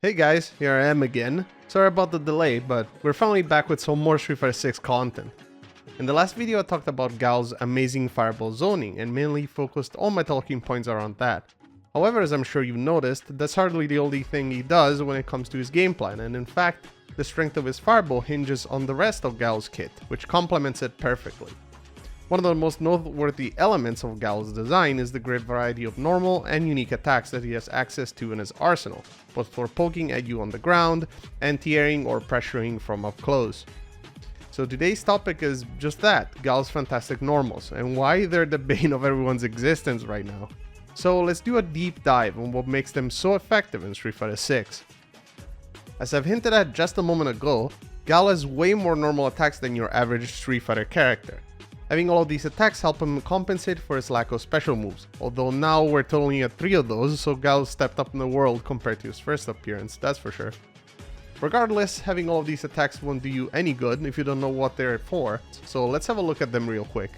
Hey guys, here I am again. Sorry about the delay, but we're finally back with some more Street Fighter 6 content. In the last video I talked about Guile's amazing fireball zoning and mainly focused all my talking points around that. However, as I'm sure you've noticed, that's hardly the only thing he does when it comes to his game plan, and in fact, the strength of his fireball hinges on the rest of Guile's kit, which complements it perfectly. One of the most noteworthy elements of Guile's design is the great variety of normal and unique attacks that he has access to in his arsenal, both for poking at you on the ground, anti-airing or pressuring from up close. So today's topic is just that, Guile's fantastic normals, and why they're the bane of everyone's existence right now. So let's do a deep dive on what makes them so effective in Street Fighter 6. As I've hinted at just a moment ago, Guile has way more normal attacks than your average Street Fighter character. Having all of these attacks help him compensate for his lack of special moves, although now we're totaling at 3 of those, so Guile stepped up in the world compared to his first appearance, that's for sure. Regardless, having all of these attacks won't do you any good if you don't know what they're for, so let's have a look at them real quick.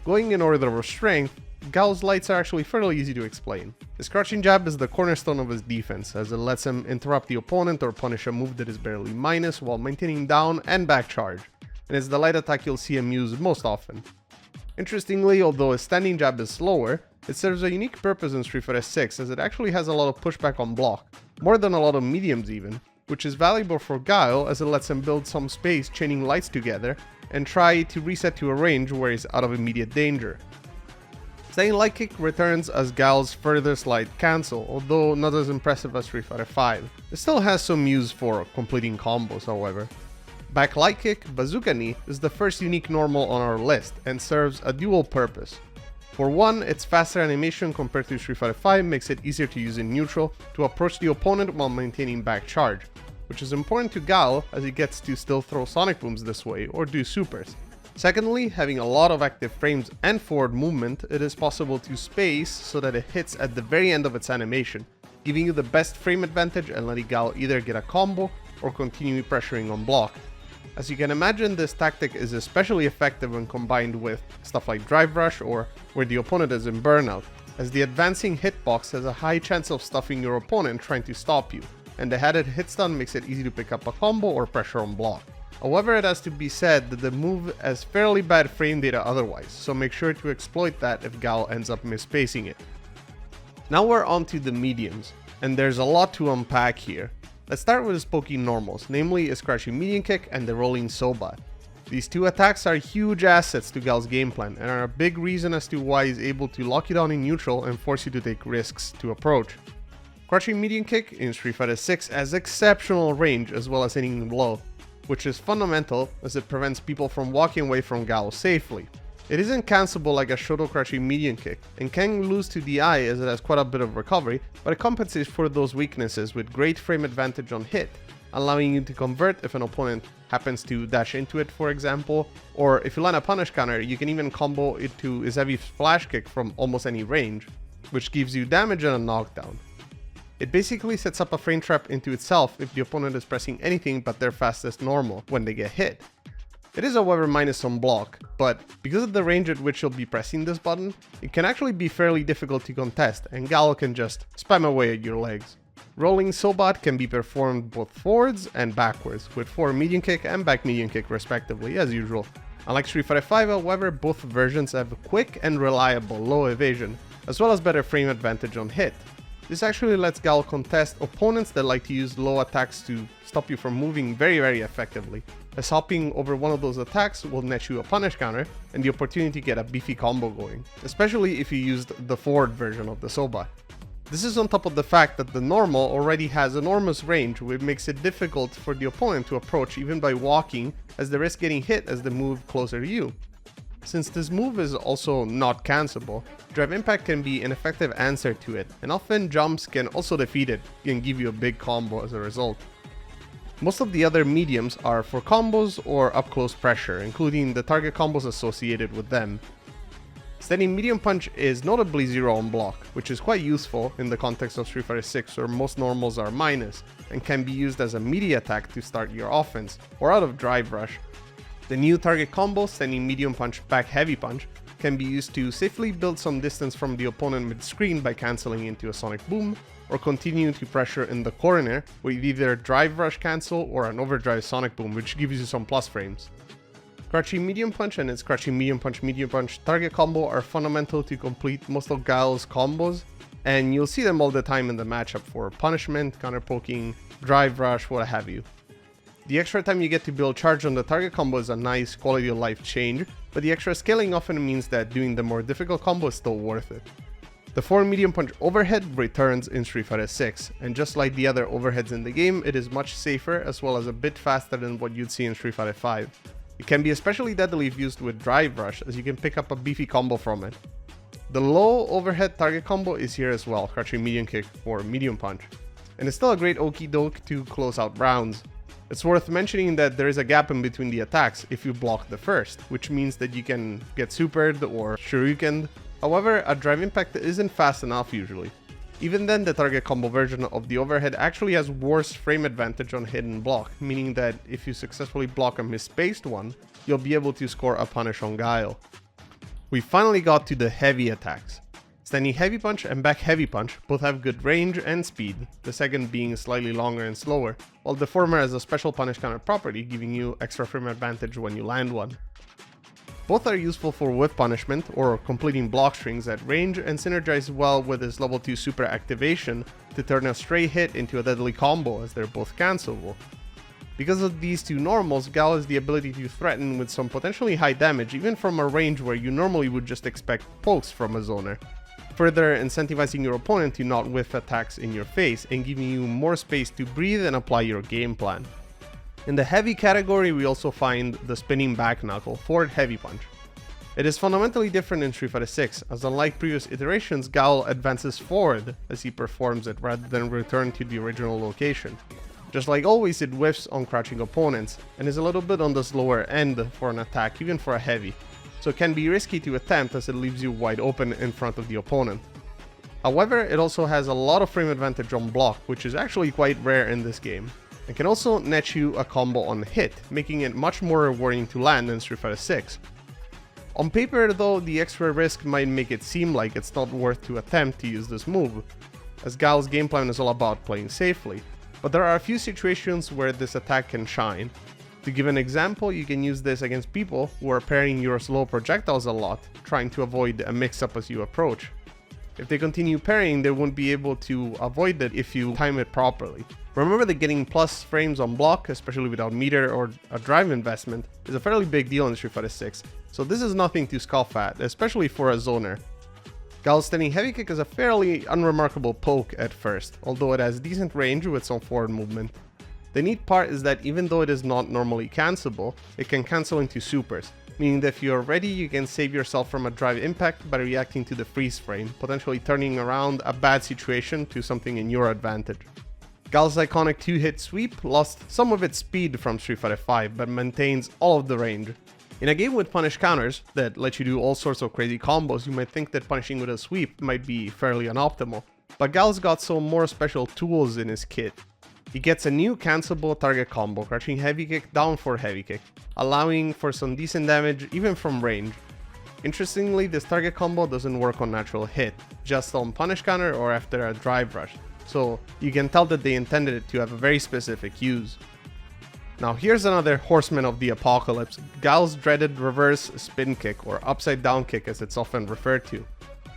Going in order of strength, Guile's lights are actually fairly easy to explain. His crouching jab is the cornerstone of his defense, as it lets him interrupt the opponent or punish a move that is barely minus while maintaining down and back charge, and it's the light attack you'll see him use most often. Interestingly, although his standing jab is slower, it serves a unique purpose in Street Fighter 6 as it actually has a lot of pushback on block, more than a lot of mediums even, which is valuable for Guile as it lets him build some space chaining lights together and try to reset to a range where he's out of immediate danger. Standing light kick returns as Guile's furthest light cancel, although not as impressive as Street Fighter 5. It still has some use for completing combos however. Back light kick, Bazooka Knee, is the first unique normal on our list and serves a dual purpose. For one, its faster animation compared to Street Fighter 5 makes it easier to use in neutral to approach the opponent while maintaining back charge, which is important to Guile as he gets to still throw sonic booms this way or do supers. Secondly, having a lot of active frames and forward movement, it is possible to space so that it hits at the very end of its animation, giving you the best frame advantage and letting Guile either get a combo or continue pressuring on block. As you can imagine, this tactic is especially effective when combined with stuff like Drive Rush or where the opponent is in burnout, as the advancing hitbox has a high chance of stuffing your opponent trying to stop you, and the added hit stun makes it easy to pick up a combo or pressure on block. However, it has to be said that the move has fairly bad frame data otherwise, so make sure to exploit that if Guile ends up misspacing it. Now we're on to the mediums, and there's a lot to unpack here. Let's start with his poking normals, namely his crouching medium kick and the rolling Sobat. These two attacks are huge assets to Guile's game plan and are a big reason as to why he's able to lock you down in neutral and force you to take risks to approach. Crouching medium kick in Street Fighter 6 has exceptional range as well as hitting low, which is fundamental as it prevents people from walking away from Guile safely. It isn't cancelable like a Shoto crouching medium kick, and can lose to DI as it has quite a bit of recovery, but it compensates for those weaknesses with great frame advantage on hit, allowing you to convert if an opponent happens to dash into it for example, or if you land a punish counter you can even combo it to his heavy flash kick from almost any range, which gives you damage and a knockdown. It basically sets up a frame trap into itself if the opponent is pressing anything but their fastest normal when they get hit. It is however minus on block, but because of the range at which you'll be pressing this button, it can actually be fairly difficult to contest and Guile can just spam away at your legs. Rolling Sobat can be performed both forwards and backwards, with forward medium kick and back medium kick respectively as usual. Unlike Street Fighter 5 however, both versions have quick and reliable low evasion, as well as better frame advantage on hit. This actually lets Guile contest opponents that like to use low attacks to stop you from moving very effectively, as hopping over one of those attacks will net you a punish counter and the opportunity to get a beefy combo going, especially if you used the forward version of the Sobat. This is on top of the fact that the normal already has enormous range, which makes it difficult for the opponent to approach even by walking, as they risk getting hit as they move closer to you. Since this move is also not cancelable, Drive Impact can be an effective answer to it, and often jumps can also defeat it and give you a big combo as a result. Most of the other mediums are for combos or up close pressure, including the target combos associated with them. Standing medium punch is notably 0 on block, which is quite useful in the context of Street Fighter 6 where most normals are minus, and can be used as a melee attack to start your offense, or out of Drive Rush. The new target combo, Standing medium punch back heavy punch, can be used to safely build some distance from the opponent mid-screen by cancelling into a sonic boom, or continue to pressure in the corner with either drive rush cancel or an overdrive sonic boom, which gives you some plus frames. Crouching medium punch and its crouching medium punch target combo are fundamental to complete most of Guile's combos, and you'll see them all the time in the matchup for punishment, counter poking, drive rush, what have you. The extra time you get to build charge on the target combo is a nice quality of life change, but the extra scaling often means that doing the more difficult combo is still worth it. The 4 medium punch overhead returns in Street Fighter 6, and just like the other overheads in the game, it is much safer as well as a bit faster than what you'd see in Street Fighter 5. It can be especially deadly if used with drive rush, as you can pick up a beefy combo from it. The low overhead target combo is here as well, crouching medium kick or medium punch, and it's still a great okie doke to close out rounds. It's worth mentioning that there is a gap in between the attacks if you block the first, which means that you can get supered or shurikened. However, a drive impact isn't fast enough usually. Even then, the target combo version of the overhead actually has worse frame advantage on hidden block, meaning that if you successfully block a misspaced one, you'll be able to score a punish on Guile. We finally got to the heavy attacks. Standing heavy punch and back heavy punch both have good range and speed, the second being slightly longer and slower, while the former has a special punish counter property giving you extra frame advantage when you land one. Both are useful for whip punishment or completing block strings at range and synergize well with his level 2 super activation to turn a stray hit into a deadly combo as they're both cancelable. Because of these two normals, Guile has the ability to threaten with some potentially high damage even from a range where you normally would just expect pokes from a zoner, further incentivizing your opponent to not whiff attacks in your face and giving you more space to breathe and apply your game plan. In the heavy category, we also find the spinning back knuckle, forward heavy punch. It is fundamentally different in Street Fighter 6, as unlike previous iterations, Guile advances forward as he performs it rather than return to the original location. Just like always, it whiffs on crouching opponents, and is a little bit on the slower end for an attack, even for a heavy, so it can be risky to attempt as it leaves you wide open in front of the opponent. However, it also has a lot of frame advantage on block, which is actually quite rare in this game, and can also net you a combo on hit, making it much more rewarding to land in Street Fighter 6. On paper though, the extra risk might make it seem like it's not worth to attempt to use this move, as Guile's game plan is all about playing safely, but there are a few situations where this attack can shine. To give an example, you can use this against people who are parrying your slow projectiles a lot, trying to avoid a mix-up as you approach. If they continue parrying, they won't be able to avoid it if you time it properly. Remember that getting plus frames on block, especially without meter or a drive investment, is a fairly big deal in Street Fighter 6, so this is nothing to scoff at, especially for a zoner. Guile's standing heavy kick is a fairly unremarkable poke at first, although it has decent range with some forward movement. The neat part is that even though it is not normally cancelable, it can cancel into supers, meaning that if you're ready, you can save yourself from a drive impact by reacting to the freeze frame, potentially turning around a bad situation to something in your advantage. Guile's iconic 2-hit sweep lost some of its speed from Street Fighter 5, but maintains all of the range. In a game with punish counters that let you do all sorts of crazy combos, you might think that punishing with a sweep might be fairly unoptimal, but Guile's got some more special tools in his kit. He gets a new cancelable target combo, crouching heavy kick down for heavy kick, allowing for some decent damage even from range. Interestingly, this target combo doesn't work on natural hit, just on punish counter or after a drive rush, so you can tell that they intended it to have a very specific use. Now here's another horseman of the apocalypse, Guile's dreaded reverse spin kick, or upside down kick as it's often referred to.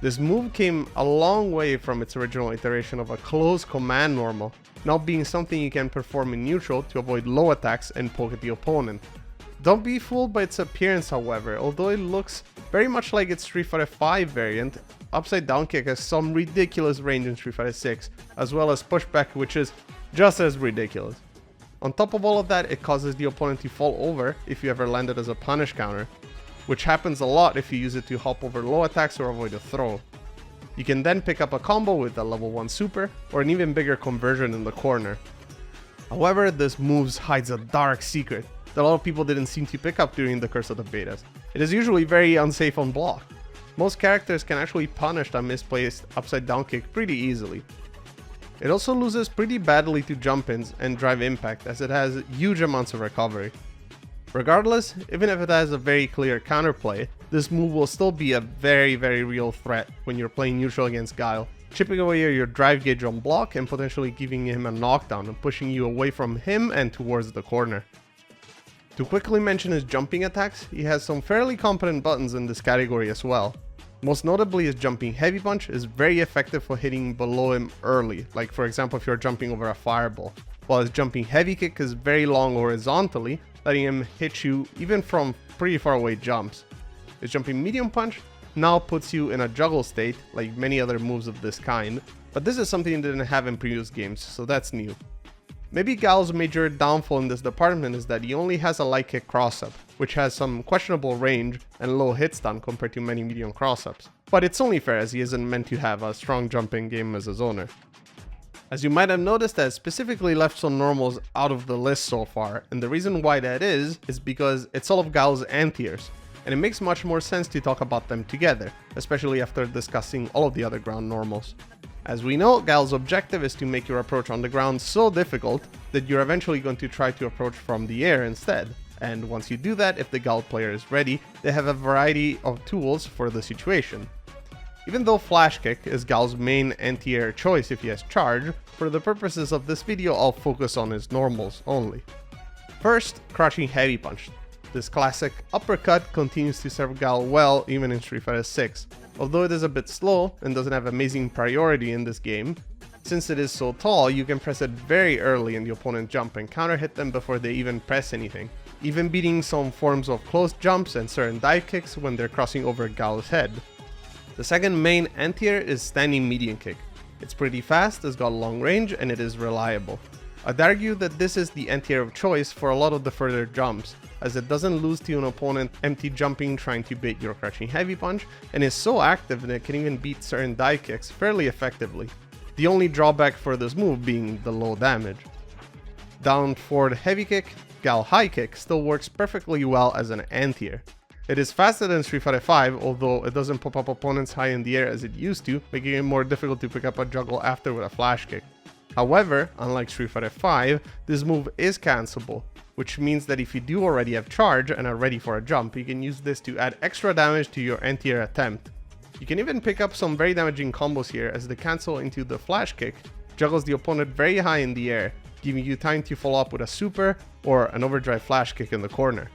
This move came a long way from its original iteration of a close command normal, now being something you can perform in neutral to avoid low attacks and poke at the opponent. Don't be fooled by its appearance however, although it looks very much like its Street Fighter 5 variant, upside down kick has some ridiculous range in Street Fighter 6, as well as pushback which is just as ridiculous. On top of all of that, it causes the opponent to fall over if you ever land it as a punish counter, which happens a lot if you use it to hop over low attacks or avoid a throw. You can then pick up a combo with a level 1 super, or an even bigger conversion in the corner. However, this move hides a dark secret that a lot of people didn't seem to pick up during the Curse of the Betas. It is usually very unsafe on block. Most characters can actually punish a misplaced upside down kick pretty easily. It also loses pretty badly to jump-ins and drive impact as it has huge amounts of recovery. Regardless, even if it has a very clear counterplay, this move will still be a very real threat when you're playing neutral against Guile, chipping away your drive gauge on block and potentially giving him a knockdown and pushing you away from him and towards the corner. To quickly mention his jumping attacks, he has some fairly competent buttons in this category as well. Most notably, his jumping heavy punch is very effective for hitting below him early, like for example if you're jumping over a fireball, while his jumping heavy kick is very long horizontally, letting him hit you even from pretty far away jumps. His jumping medium punch now puts you in a juggle state, like many other moves of this kind, but this is something he didn't have in previous games, so that's new. Maybe Guile's major downfall in this department is that he only has a light kick cross-up, which has some questionable range and low hit stun compared to many medium cross-ups. But it's only fair as he isn't meant to have a strong jumping game as a zoner. As you might have noticed, I specifically left some normals out of the list so far, and the reason why that is because it's all of Guile's anti-airs, and it makes much more sense to talk about them together, especially after discussing all of the other ground normals. As we know, Guile's objective is to make your approach on the ground so difficult that you're eventually going to try to approach from the air instead. And once you do that, if the Guile player is ready, they have a variety of tools for the situation. Even though Flash Kick is Guile's main anti-air choice if he has charge, for the purposes of this video I'll focus on his normals only. First, Crouching Heavy Punch. This classic uppercut continues to serve Guile well even in Street Fighter 6. Although it is a bit slow and doesn't have amazing priority in this game, since it is so tall, you can press it very early in the opponent's jump and counter hit them before they even press anything, even beating some forms of close jumps and certain dive kicks when they're crossing over Guile's head. The second main anti-air is Standing Medium Kick. It's pretty fast, it's got long range, and it is reliable. I'd argue that this is the anti-air of choice for a lot of the further jumps, as it doesn't lose to an opponent empty jumping trying to bait your Crouching Heavy Punch, and is so active that it can even beat certain dive kicks fairly effectively. The only drawback for this move being the low damage. Down forward heavy kick, Guile High Kick still works perfectly well as an anti-air. It is faster than Street Fighter 5, although it doesn't pop up opponents high in the air as it used to, making it more difficult to pick up a juggle after with a flash kick. However, unlike Street Fighter 5, this move is cancelable, which means that if you do already have charge and are ready for a jump, you can use this to add extra damage to your anti-air attempt. You can even pick up some very damaging combos here as the cancel into the flash kick juggles the opponent very high in the air, giving you time to follow up with a super or an overdrive flash kick in the corner.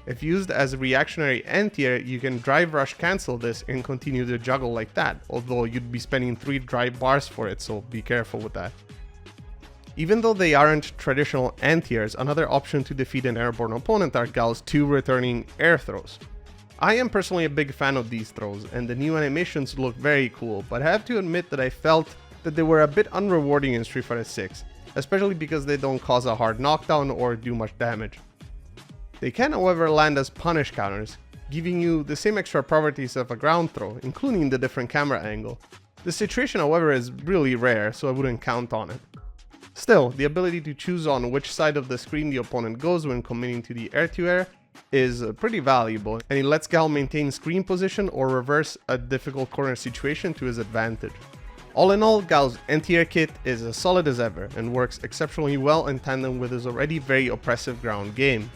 If used as a reactionary anti-air, you can drive rush cancel this and continue the juggle like that, although you'd be spending 3 drive bars for it, so be careful with that. Even though they aren't traditional anti-airs, another option to defeat an airborne opponent are Guile's 2 returning air throws. I am personally a big fan of these throws, and the new animations look very cool, but I have to admit that I felt that they were a bit unrewarding in Street Fighter 6, especially because they don't cause a hard knockdown or do much damage. They can, however, land as punish counters, giving you the same extra properties of a ground throw, including the different camera angle. This situation, however, is really rare, so I wouldn't count on it. Still, the ability to choose on which side of the screen the opponent goes when committing to the air-to-air is pretty valuable, and it lets Guile maintain screen position or reverse a difficult corner situation to his advantage. All in all, Guile's anti-air kit is as solid as ever, and works exceptionally well in tandem with his already very oppressive ground game.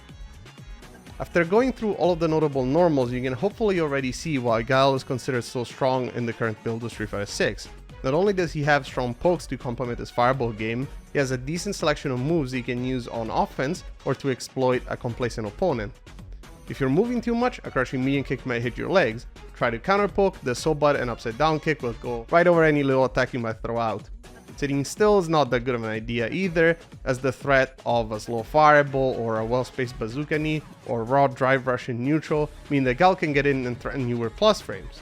After going through all of the notable normals, you can hopefully already see why Guile is considered so strong in the current build of Street Fighter 6. Not only does he have strong pokes to complement his fireball game, he has a decent selection of moves he can use on offense or to exploit a complacent opponent. If you're moving too much, a crouching medium kick might hit your legs. Try to counter poke, the so butt and upside down kick will go right over any little attack you might throw out. Sitting still is not that good of an idea either, as the threat of a slow fireball or a well-spaced bazooka knee or raw drive rush in neutral mean that Guile can get in and threaten you with plus frames.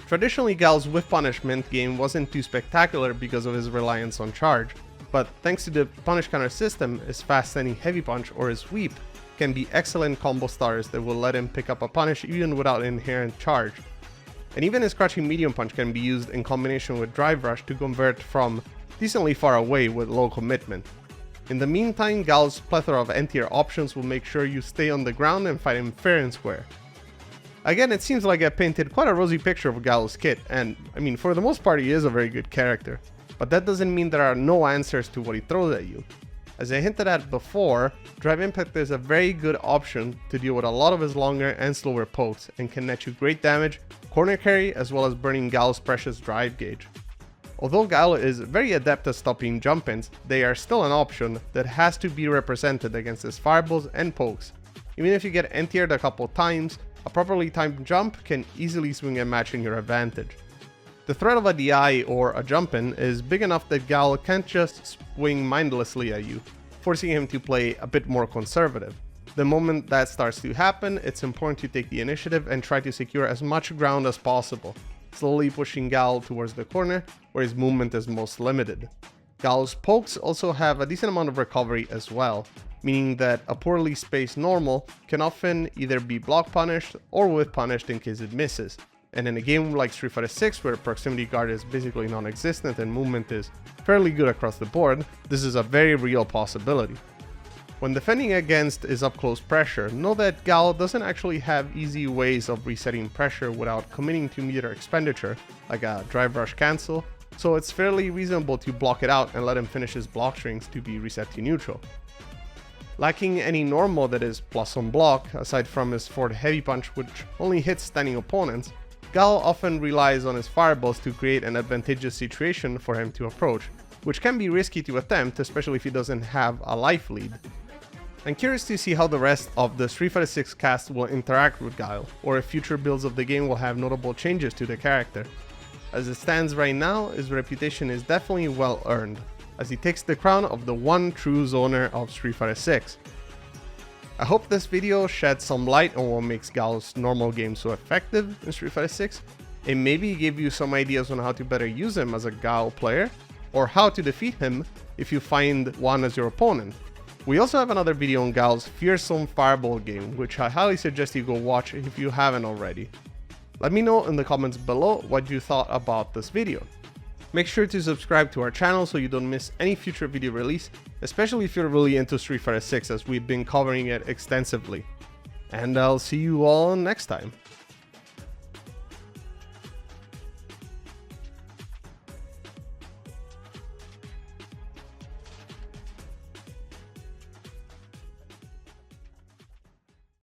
Traditionally, Guile's whiff punishment game wasn't too spectacular because of his reliance on charge, but thanks to the punish counter system, his fast standing heavy punch or his sweep can be excellent combo starters that will let him pick up a punish even without inherent charge. And even his crouching medium punch can be used in combination with drive rush to convert from decently far away with low commitment. In the meantime, Guile's plethora of anti-air options will make sure you stay on the ground and fight him fair and square. Again, it seems like I painted quite a rosy picture of Guile's kit, and I mean, for the most part he is a very good character, but that doesn't mean there are no answers to what he throws at you. As I hinted at before, Drive Impact is a very good option to deal with a lot of his longer and slower pokes and can net you great damage, corner carry, as well as burning Guile's precious drive gauge. Although Guile is very adept at stopping jump-ins, they are still an option that has to be represented against his fireballs and pokes. Even if you get anti-aired a couple times, a properly timed jump can easily swing a match in your advantage. The threat of a DI or a jump-in is big enough that Guile can't just swing mindlessly at you, forcing him to play a bit more conservative. The moment that starts to happen, it's important to take the initiative and try to secure as much ground as possible, slowly pushing Guile towards the corner where his movement is most limited. Guile's pokes also have a decent amount of recovery as well, meaning that a poorly spaced normal can often either be block punished or whiff punished in case it misses. And in a game like Street Fighter 6 where proximity guard is basically non-existent and movement is fairly good across the board, this is a very real possibility. When defending against his up-close pressure, know that Guile doesn't actually have easy ways of resetting pressure without committing to meter expenditure, like a drive rush cancel, so it's fairly reasonable to block it out and let him finish his block strings to be reset to neutral. Lacking any normal that is plus on block, aside from his forward heavy punch which only hits standing opponents, Guile often relies on his fireballs to create an advantageous situation for him to approach, which can be risky to attempt, especially if he doesn't have a life lead. I'm curious to see how the rest of the Street Fighter 6 cast will interact with Guile, or if future builds of the game will have notable changes to the character. As it stands right now, his reputation is definitely well earned, as he takes the crown of the one true zoner of Street Fighter 6. I hope this video shed some light on what makes Guile's normal game so effective in Street Fighter 6, and maybe gave you some ideas on how to better use him as a Guile player, or how to defeat him if you find one as your opponent. We also have another video on Guile's fearsome fireball game, which I highly suggest you go watch if you haven't already. Let me know in the comments below what you thought about this video. Make sure to subscribe to our channel so you don't miss any future video release, especially if you're really into Street Fighter 6 as we've been covering it extensively. And I'll see you all next time.